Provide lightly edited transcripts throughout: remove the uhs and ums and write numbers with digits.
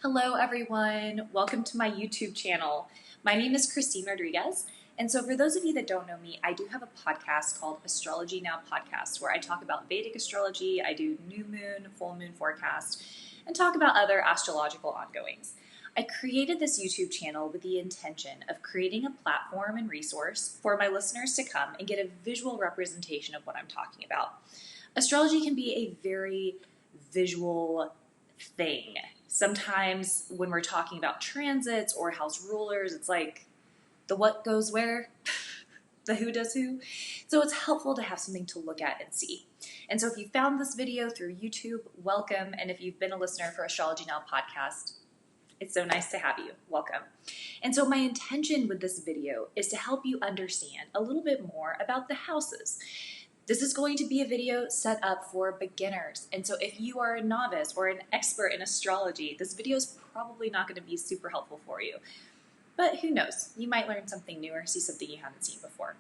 Hello everyone, welcome to my YouTube channel. My name is Christine Rodriguez, and so for those of you that don't know me, I do have a podcast called AstrologyNow podcast where I talk about Vedic astrology, I do new moon, full moon forecast, and talk about other astrological ongoings. I created this YouTube channel with the intention of creating a platform and resource for my listeners to come and get a visual representation of what I'm talking about. Astrology can be a very visual thing. Sometimes when we're talking about transits or house rulers, it's like the what goes where, the who does who. So it's helpful to have something to look at and see. And so if you found this video through YouTube, welcome. And if you've been a listener for Astrology Now podcast, it's so nice to have you. Welcome. And so my intention with this video is to help you understand a little bit more about the houses. This is going to be a video set up for beginners. And so if you are a novice or an expert in astrology, this video is probably not going to be super helpful for you. But who knows? You might learn something new or see something you haven't seen before.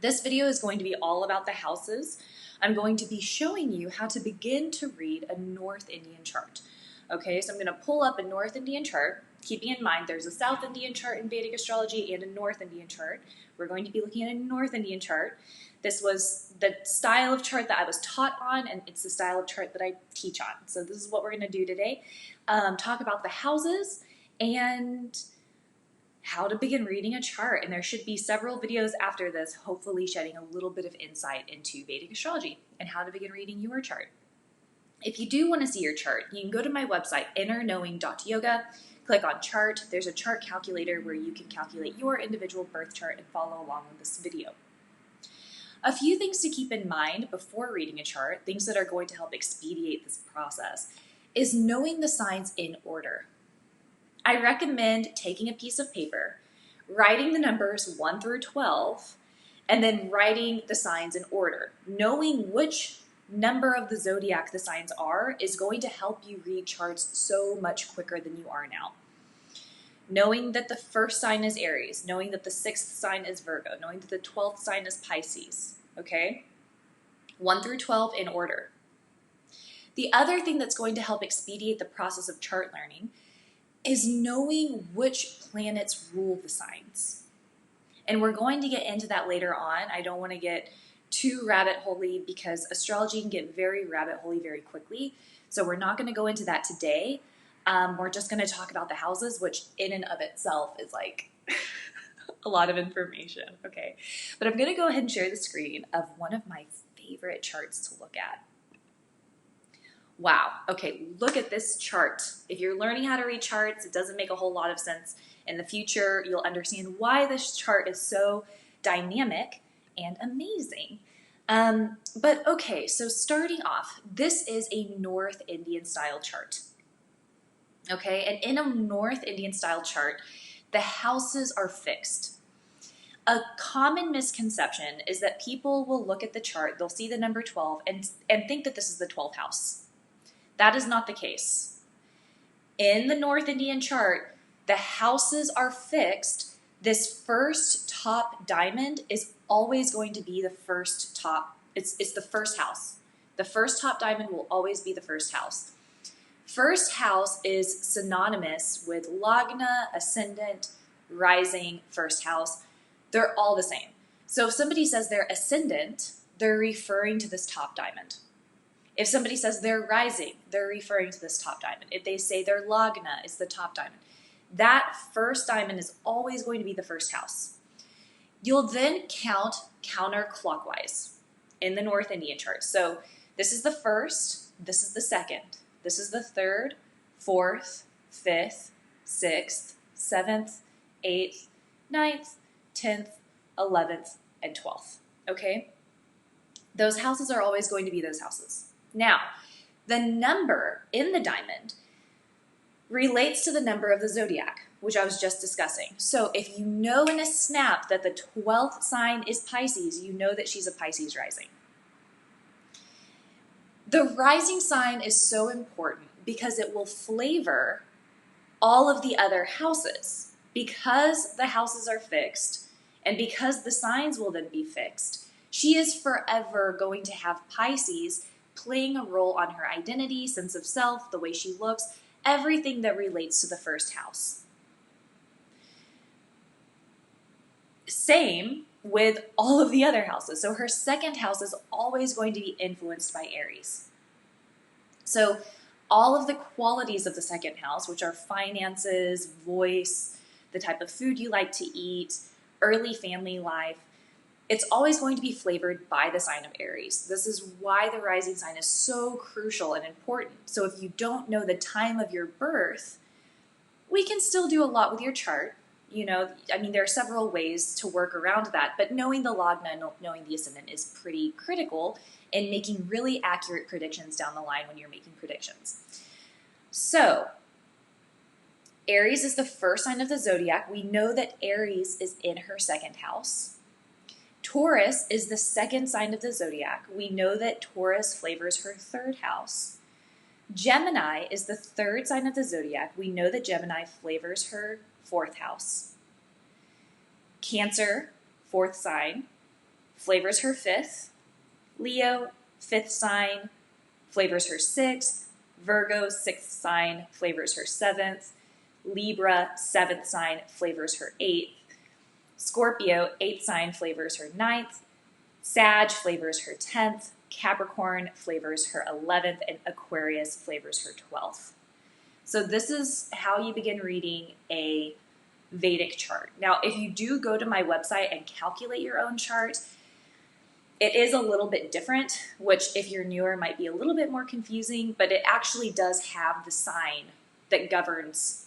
This video is going to be all about the houses. I'm going to be showing you how to begin to read a North Indian chart. Okay, so I'm going to pull up a North Indian chart. Keeping in mind there's a South Indian chart in Vedic astrology and a North Indian chart. We're going to be looking at a North Indian chart. This was the style of chart that I was taught on, and it's the style of chart that I teach on. So this is what we're going to do today. Talk about the houses and how to begin reading a chart. And there should be several videos after this, hopefully shedding a little bit of insight into Vedic astrology and how to begin reading your chart. If you do want to see your chart, you can go to my website, innerknowing.yoga, click on chart. There's a chart calculator where you can calculate your individual birth chart and follow along with this video. A few things to keep in mind before reading a chart, things that are going to help expedite this process, is knowing the signs in order. I recommend taking a piece of paper, writing the numbers 1 through 12, and then writing the signs in order. Knowing which number of the zodiac the signs are is going to help you read charts so much quicker than you are now. Knowing that the first sign is Aries, knowing that the 6th sign is Virgo, knowing that the 12th sign is Pisces, okay? 1 through 12 in order. The other thing that's going to help expedite the process of chart learning is knowing which planets rule the signs. And we're going to get into that later on. I don't want to get too rabbit-holey because astrology can get very rabbit-holey very quickly. So we're not going to go into that today. We're just going to talk about the houses, which in and of itself is like a lot of information, okay? But I'm going to go ahead and share the screen of one of my favorite charts to look at. Wow, okay, look at this chart. If you're learning how to read charts, it doesn't make a whole lot of sense. In the future, you'll understand why this chart is so dynamic and amazing. But okay, so starting off, this is a North Indian style chart. Okay, and in a North Indian style chart, the houses are fixed. A common misconception is that people will look at the chart, they'll see the number 12 and think that this is the 12th house. That is not the case. In the North Indian chart, the houses are fixed. This first top diamond is always going to be the first top, it's the first house. The first top diamond will always be the first house. First house is synonymous with Lagna, ascendant, rising, first house. They're all the same. So if somebody says they're ascendant, they're referring to this top diamond. If somebody says they're rising, they're referring to this top diamond. If they say they're Lagna, it's the top diamond. That first diamond is always going to be the first house. You'll then count counterclockwise in the North Indian chart. So this is the first, this is the second. This is the 3rd, 4th, 5th, 6th, 7th, 8th, 9th, 10th, 11th, and 12th, okay? Those houses are always going to be those houses. Now, the number in the diamond relates to the number of the zodiac, which I was just discussing. So if you know in a snap that the 12th sign is Pisces, you know that she's a Pisces rising. The rising sign is so important because it will flavor all of the other houses. Because the houses are fixed and because the signs will then be fixed, she is forever going to have Pisces playing a role on her identity, sense of self, the way she looks, everything that relates to the first house. Same with all of the other houses. So her second house is always going to be influenced by Aries. So all of the qualities of the second house, which are finances, voice, the type of food you like to eat, early family life, it's always going to be flavored by the sign of Aries. This is why the rising sign is so crucial and important. So if you don't know the time of your birth, we can still do a lot with your chart. You know, I mean, there are several ways to work around that, but knowing the lagna and knowing the ascendant is pretty critical in making really accurate predictions down the line when you're making predictions. So, Aries is the first sign of the zodiac. We know that Aries is in her second house. Taurus is the second sign of the zodiac. We know that Taurus flavors her third house. Gemini is the third sign of the zodiac. We know that Gemini flavors her fourth house. Cancer, fourth sign, flavors her fifth. Leo, fifth sign, flavors her sixth. Virgo, sixth sign, flavors her seventh. Libra, seventh sign, flavors her eighth. Scorpio, eighth sign, flavors her ninth. Sag flavors her 10th. Capricorn flavors her 11th. And Aquarius flavors her 12th. So this is how you begin reading a Vedic chart. Now, if you do go to my website and calculate your own chart, it is a little bit different, which if you're newer might be a little bit more confusing, but it actually does have the sign that governs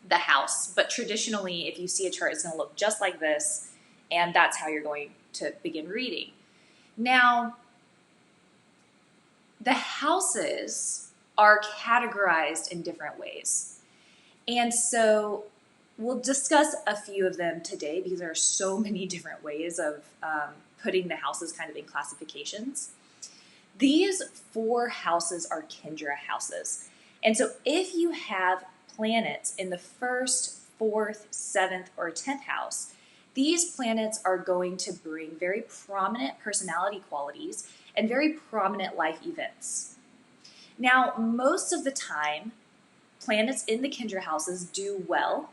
the house. But traditionally, if you see a chart, it's going to look just like this, and that's how you're going to begin reading. Now, the houses are categorized in different ways. And so we'll discuss a few of them today because there are so many different ways of putting the houses kind of in classifications. These 4 houses are Kendra houses. And so if you have planets in the 1st, 4th, 7th, or 10th house, these planets are going to bring very prominent personality qualities and very prominent life events. Now, most of the time, planets in the Kendra houses do well,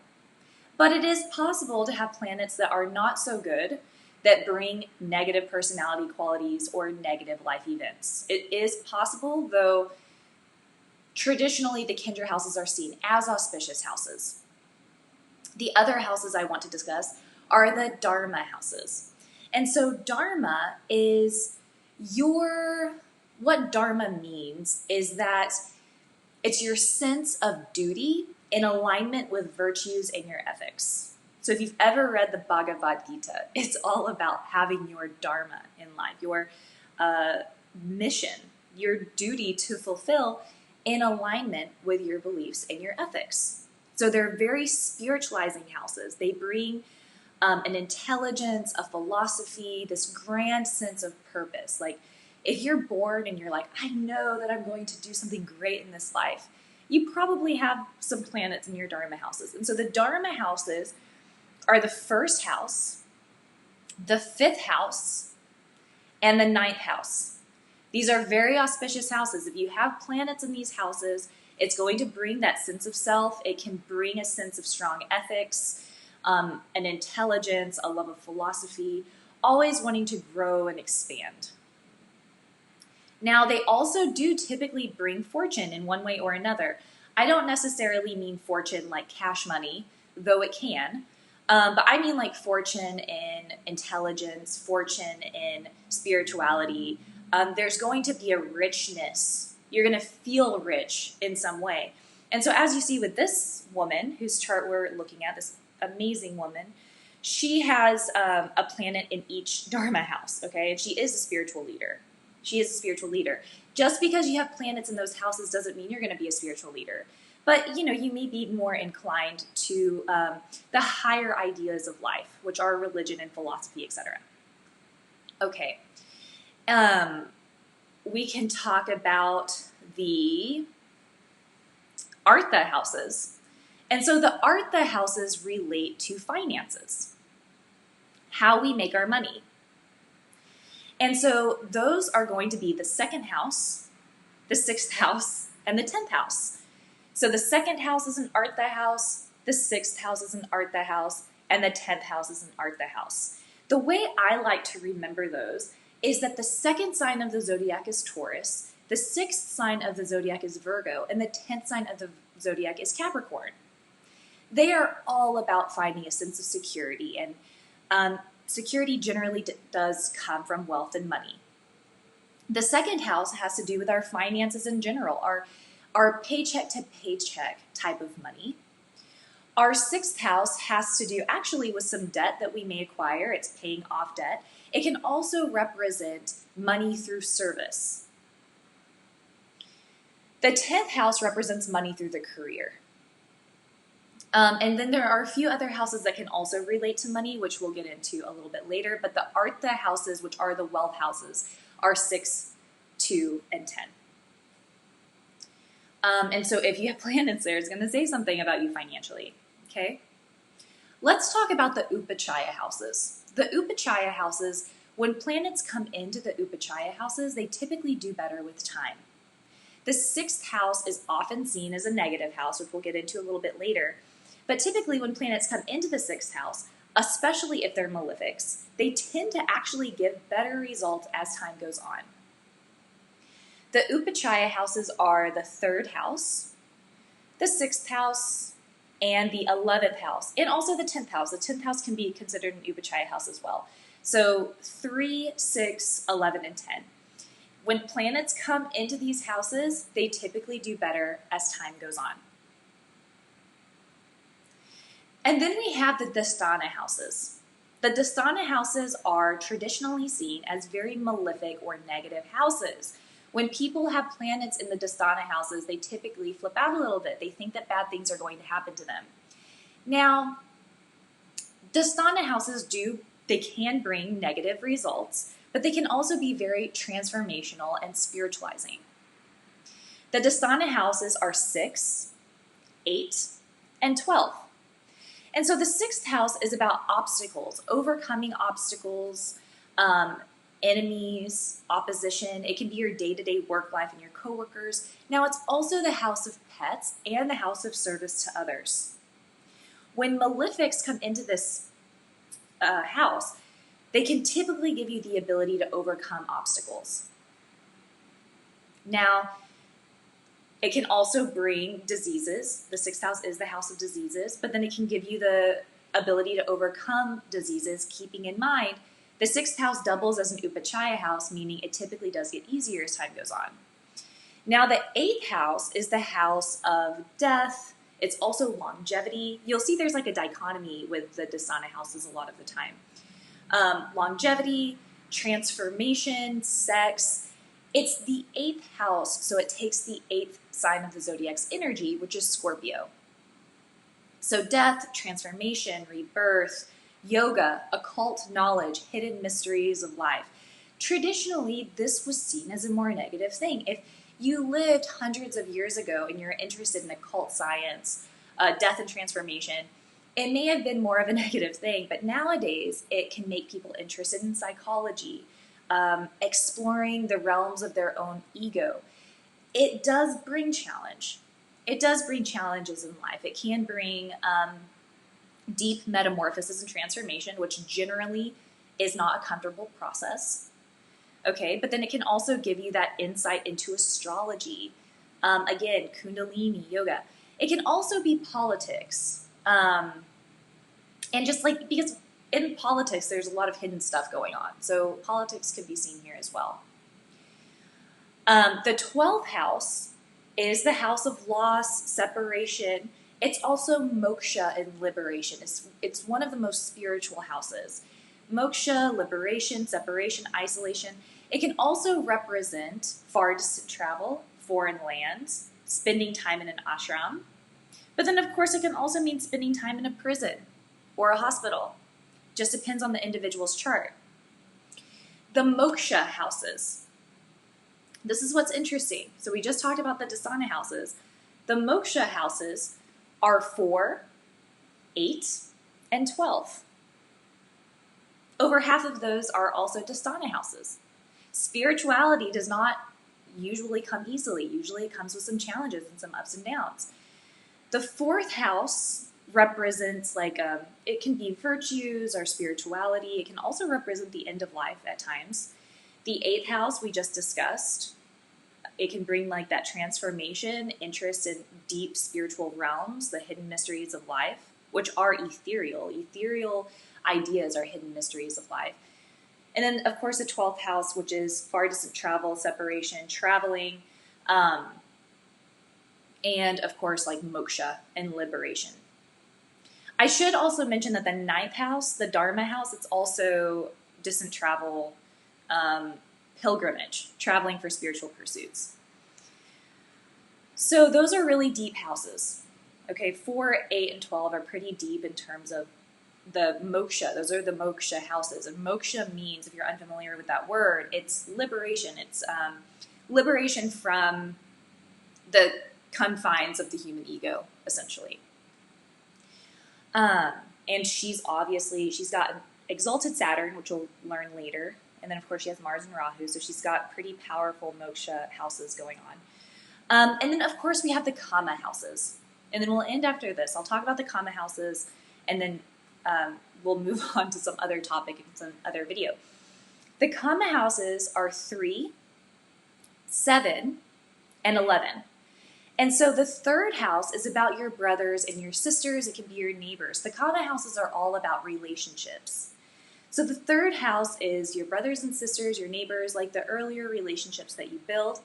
but it is possible to have planets that are not so good that bring negative personality qualities or negative life events. It is possible, though traditionally the Kendra houses are seen as auspicious houses. The other houses I want to discuss are the Dharma houses. And so Dharma is what Dharma means is that it's your sense of duty in alignment with virtues and your ethics. So if you've ever read the Bhagavad Gita, it's all about having your Dharma in life, your mission, your duty to fulfill in alignment with your beliefs and your ethics. So they're very spiritualizing houses. They bring an intelligence, a philosophy, this grand sense of purpose. Like if you're born and you're like, I know that I'm going to do something great in this life, you probably have some planets in your Dharma houses. And so the Dharma houses are the 1st house, the 5th house, and the 9th house. These are very auspicious houses. If you have planets in these houses, it's going to bring that sense of self. It can bring a sense of strong ethics, an intelligence, a love of philosophy, always wanting to grow and expand. Now, they also do typically bring fortune in one way or another. I don't necessarily mean fortune like cash money, though it can. But I mean like fortune in intelligence, fortune in spirituality. There's going to be a richness. You're going to feel rich in some way. And so as you see with this woman, whose chart we're looking at, this amazing woman, she has a planet in each Dharma house, okay? And she is a spiritual leader. She is a spiritual leader. Just because you have planets in those houses doesn't mean you're going to be a spiritual leader. But, you may be more inclined to the higher ideas of life, which are religion and philosophy, etc. Okay. We can talk about the Artha houses. And so the Artha houses relate to finances, how we make our money. And so those are going to be the 2nd house, the 6th house, and the 10th house. So the 2nd house is an Artha house, the 6th house is an Artha house, and the 10th house is an Artha house. The way I like to remember those is that the 2nd sign of the zodiac is Taurus, the 6th sign of the zodiac is Virgo, and the 10th sign of the zodiac is Capricorn. They are all about finding a sense of security, and security generally does come from wealth and money. The 2nd house has to do with our finances in general, our paycheck to paycheck type of money. Our 6th house has to do actually with some debt that we may acquire. It's paying off debt. It can also represent money through service. The 10th house represents money through the career. And then there are a few other houses that can also relate to money, which we'll get into a little bit later. But the Artha houses, which are the wealth houses, are 6, 2, and 10. And so if you have planets there, it's going to say something about you financially. Okay? Let's talk about the Upachaya houses. The Upachaya houses, when planets come into the Upachaya houses, they typically do better with time. The 6th house is often seen as a negative house, which we'll get into a little bit later. But typically when planets come into the 6th house, especially if they're malefics, they tend to actually give better results as time goes on. The Upachaya houses are the 3rd house, the 6th house, and the 11th house, and also the 10th house. The 10th house can be considered an Upachaya house as well. So 3, 6, 11, and 10. When planets come into these houses, they typically do better as time goes on. And then we have the Dastana houses. The Dastana houses are traditionally seen as very malefic or negative houses. When people have planets in the Dastana houses, they typically flip out a little bit. They think that bad things are going to happen to them. Now, Dastana houses they can bring negative results, but they can also be very transformational and spiritualizing. The Dastana houses are 6, 8, and 12. And so the 6th house is about obstacles, overcoming obstacles, enemies, opposition. It can be your day-to-day work life and your coworkers. Now, it's also the house of pets and the house of service to others. When malefics come into this house, they can typically give you the ability to overcome obstacles. Now, it can also bring diseases. The 6th house is the house of diseases, but then it can give you the ability to overcome diseases, keeping in mind the 6th house doubles as an Upachaya house, meaning it typically does get easier as time goes on. Now, the 8th house is the house of death. It's also longevity. You'll see there's like a dichotomy with the Dastana houses a lot of the time. Longevity, transformation, sex. It's the 8th house, so it takes the 8th sign of the zodiac's energy, which is Scorpio. So death, transformation, rebirth, yoga, occult knowledge, hidden mysteries of life. Traditionally, this was seen as a more negative thing. If you lived hundreds of years ago and you're interested in occult science, death and transformation, it may have been more of a negative thing, but nowadays it can make people interested in psychology, exploring the realms of their own ego. It does bring challenge. It does bring challenges in life. It can bring deep metamorphosis and transformation, which generally is not a comfortable process. Okay, but then it can also give you that insight into astrology. Again, Kundalini, yoga. It can also be politics. And just like, because in politics, there's a lot of hidden stuff going on. So politics could be seen here as well. The 12th house is the house of loss, separation. It's also moksha and liberation. It's one of the most spiritual houses. Moksha, liberation, separation, isolation. It can also represent far distant travel, foreign lands, spending time in an ashram. But then, of course, it can also mean spending time in a prison or a hospital. Just depends on the individual's chart. The moksha houses. This is what's interesting. So we just talked about the Dastana houses. The moksha houses are 4, 8, and 12. Over half of those are also Dastana houses. Spirituality does not usually come easily. Usually it comes with some challenges and some ups and downs. The fourth house represents it can be virtues or spirituality. It can also represent the end of life at times. The eighth house we just discussed. It can bring like that transformation, interest in deep spiritual realms, the hidden mysteries of life, which are ethereal. Ethereal ideas are hidden mysteries of life. And then, of course, the 12th house, which is far distant travel, separation, traveling, and, of course, like moksha and liberation. I should also mention that the 9th house, the Dharma house, it's also distant travel, pilgrimage, traveling for spiritual pursuits. So those are really deep houses. Okay, 4, 8, and 12 are pretty deep in terms of the moksha. Those are the moksha houses. And moksha means, if you're unfamiliar with that word, it's liberation. It's liberation from the confines of the human ego, essentially. And she's got an exalted Saturn, which we'll learn later. And then, of course, she has Mars and Rahu, so she's got pretty powerful moksha houses going on. And then, of course, we have the Kama houses. And then we'll end after this. I'll talk about the Kama houses, and then we'll move on to some other topic in some other video. The Kama houses are 3, 7, and 11. And so the third house is about your brothers and your sisters. It can be your neighbors. The Kama houses are all about relationships. So the third house is your brothers and sisters, your neighbors, like the earlier relationships that you build.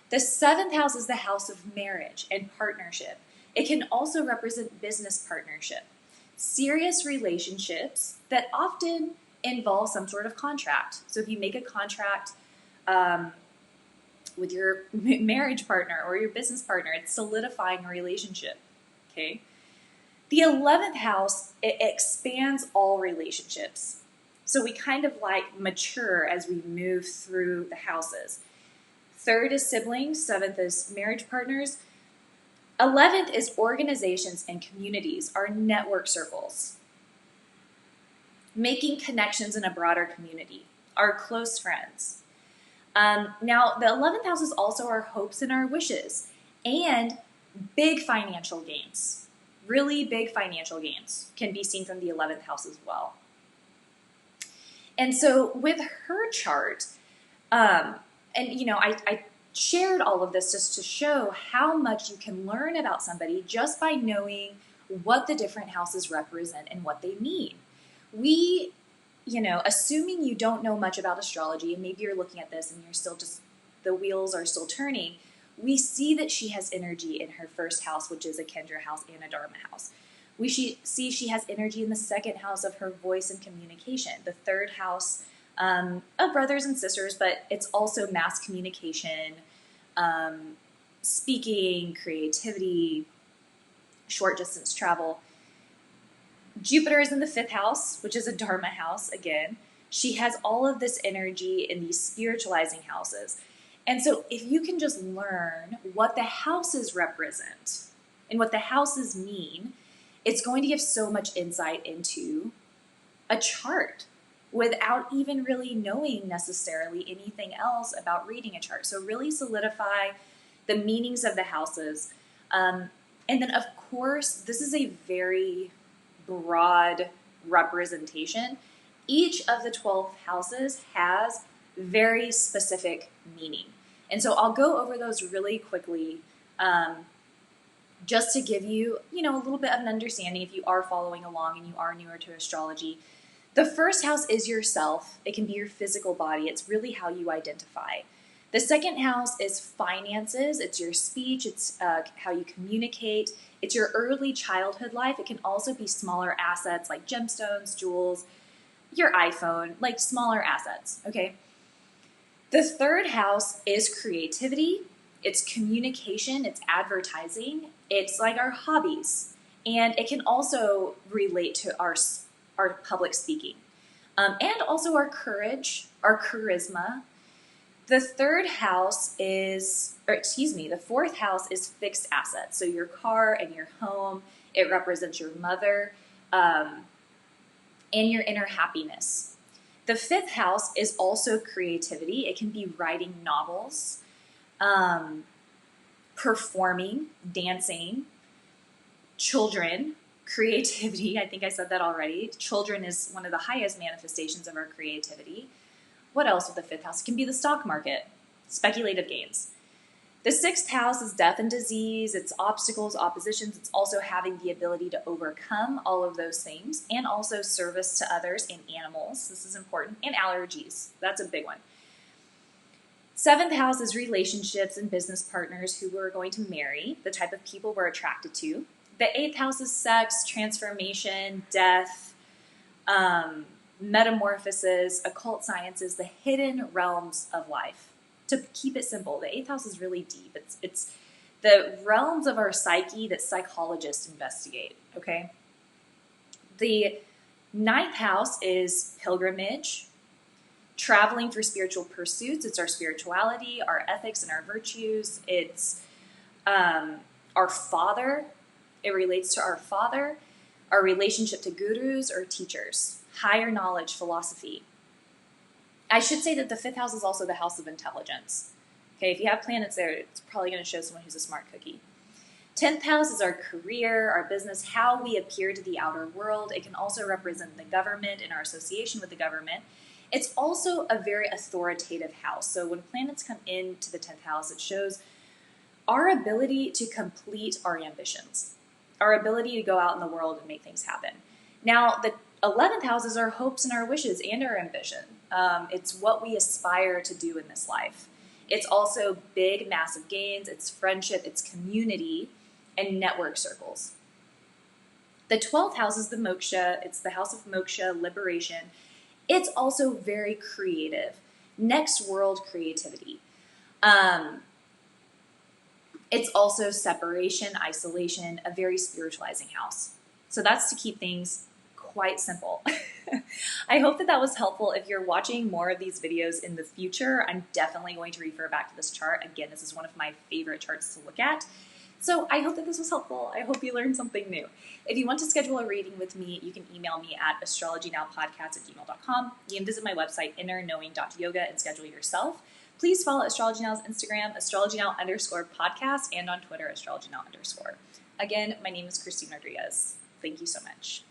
The 7th house is the house of marriage and partnership. It can also represent business partnership, serious relationships that often involve some sort of contract. So if you make a contract with your marriage partner or your business partner, it's solidifying a relationship, okay? The 11th house, it expands all relationships. So we kind of like mature as we move through the houses. 3rd is siblings, 7th is marriage partners. 11th is organizations and communities, our network circles. Making connections in a broader community, our close friends. Now, the 11th house is also our hopes and our wishes, and big financial gains. Really big financial gains can be seen from the 11th house as well. And so with her chart, and I shared all of this just to show how much you can learn about somebody just by knowing what the different houses represent and what they mean. Assuming you don't know much about astrology, and maybe you're looking at this and you're still the wheels are still turning, we see that she has energy in her first house, which is a Kendra house and a Dharma house. We see she has energy in the 2nd house of her voice and communication, the 3rd house of brothers and sisters, but it's also mass communication, speaking, creativity, short distance travel. Jupiter is in the 5th house, which is a Dharma house again. She has all of this energy in these spiritualizing houses. And so if you can just learn what the houses represent and what the houses mean, it's going to give so much insight into a chart without even really knowing necessarily anything else about reading a chart. So really solidify the meanings of the houses. And then, of course, this is a very broad representation. Each of the 12 houses has very specific meaning. And so I'll go over those really quickly just to give you, a little bit of an understanding if you are following along and you are newer to astrology. The first house is yourself. It can be your physical body. It's really how you identify. The 2nd house is finances. It's your speech. It's how you communicate. It's your early childhood life. It can also be smaller assets like gemstones, jewels, your iPhone, like smaller assets, okay? The 3rd house is creativity. It's communication. It's advertising. It's like our hobbies. And it can also relate to our public speaking. And also our courage, our charisma. The 4th house is fixed assets. So your car and your home, it represents your mother and your inner happiness. The 5th house is also creativity. It can be writing novels. performing, dancing, children, creativity. I think I said that already. Children is one of the highest manifestations of our creativity. What else with the fifth house? It can be the stock market, speculative gains. The sixth house is death and disease. It's obstacles, oppositions. It's also having the ability to overcome all of those things, and also service to others and animals. This is important. And allergies. That's a big one. Seventh house is relationships and business partners who we're going to marry, the type of people we're attracted to. The eighth house is sex, transformation, death, metamorphosis, occult sciences, the hidden realms of life. To keep it simple, the eighth house is really deep. It's the realms of our psyche that psychologists investigate, okay? The ninth house is pilgrimage, traveling for spiritual pursuits. It's our spirituality, our ethics, and our virtues. It's our father. It relates to our father, our relationship to gurus or teachers, higher knowledge, philosophy. I should say that the fifth house is also the house of intelligence. Okay, if you have planets there, it's probably going to show someone who's a smart cookie. 10th house is our career, our business, how we appear to the outer world. It can also represent the government and our association with the government. It's also a very authoritative house. So when planets come into the 10th house, it shows our ability to complete our ambitions, our ability to go out in the world and make things happen. Now, the 11th house is our hopes and our wishes and our ambition. It's what we aspire to do in this life. It's also big, massive gains. It's friendship. It's community and network circles. The 12th house is the Moksha. It's the house of Moksha, liberation. It's also very creative. Next world creativity. It's also separation, isolation, a very spiritualizing house. So that's to keep things quite simple. I hope that was helpful. If you're watching more of these videos in the future, I'm definitely going to refer back to this chart. Again, this is one of my favorite charts to look at. So I hope that this was helpful. I hope you learned something new. If you want to schedule a reading with me, you can email me at astrologynowpodcast@gmail.com. You can visit my website, innerknowing.yoga, and schedule yourself. Please follow Astrology Now's Instagram, AstrologyNow_podcast, and on Twitter, AstrologyNow_. Again, my name is Christine Rodriguez. Thank you so much.